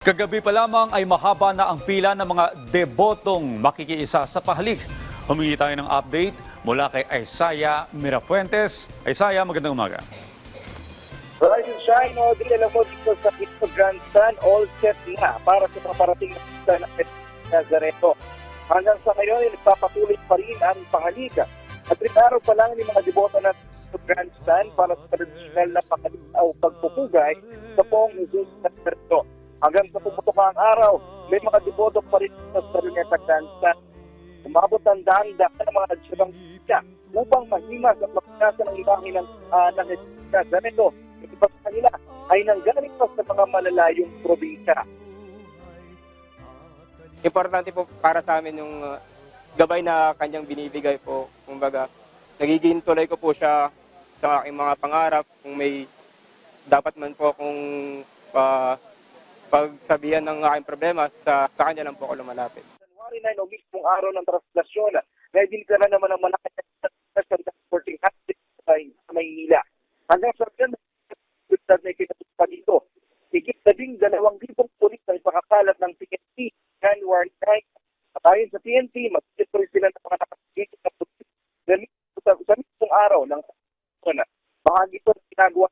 Kagabi pa lamang ay mahaba na ang pila ng mga debotong makikiisa sa pahalik. Humingi tayo ng update mula kay Isaiah Mirafuentes. Isaiah, magandang umaga. Rise and shine, Audrey. Alam mo, dito sa Cristo Grandstand, all set na para sa mga parating na pista ng Nazareto. Hanggang sa ngayon, nagpapatuloy pa rin ang pahalik. At rin araw pa lang ng mga deboto ng Cristo Grandstand para sa traditional na pahalik o pagpupugay sa Poong Jesus Nazareto. Hanggang sa pumutok ang araw, may mga deboto pa rin sa Luneta Grandstand. Umabot ang daan-daan ng mga nagsyabang siya upang mahimas at mapinasan ang imahe ng Nazareto. Yung iba sa kanila ay nanggaling pa sa mga malalayong probinsya. Importante po para sa amin yung gabay na kanyang binibigay po. Kumbaga, nagiging tuloy ko po siya sa aking mga pangarap. Kung may dapat man po akong pagsabihan ng aking problema, sa kanya lang po ako lumalapit. January 9 o mismong araw ng translasyon, may dinigara naman ang malaki na sporting active sa Maynila. Hanggang sa rin, na ikinatupa dito. Higit 12,000 pulis na ipakakalat ng TNT January 9. At ayon sa TNT, mag-ituloy sila ng mga nakasigit na pulis sa mismong araw ng translasyon. Bahagi ito ang ginagawa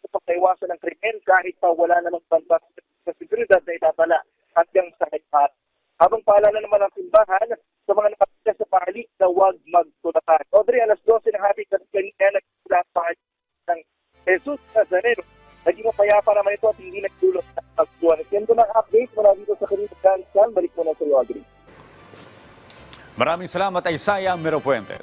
upang naiwasan ng krimen kahit pa wala namang bantas sa seguridad na itatala hanggang sa higpat. Habang paalala naman ang simbahan sa mga nakapila sa pahalik na huwag magtulakan. Audrey, alas 12 ng hapit kanina nagsimula ang pahalik ng Jesus Nazareno. Naging mapayapa naman ito at hindi nagdulot ng pagsuwan. Yan doon ang update mula dito sa Cristo Grandstand. Balik mo na sa iyo, Audrey. Maraming salamat, Isaiah Mirafuentes.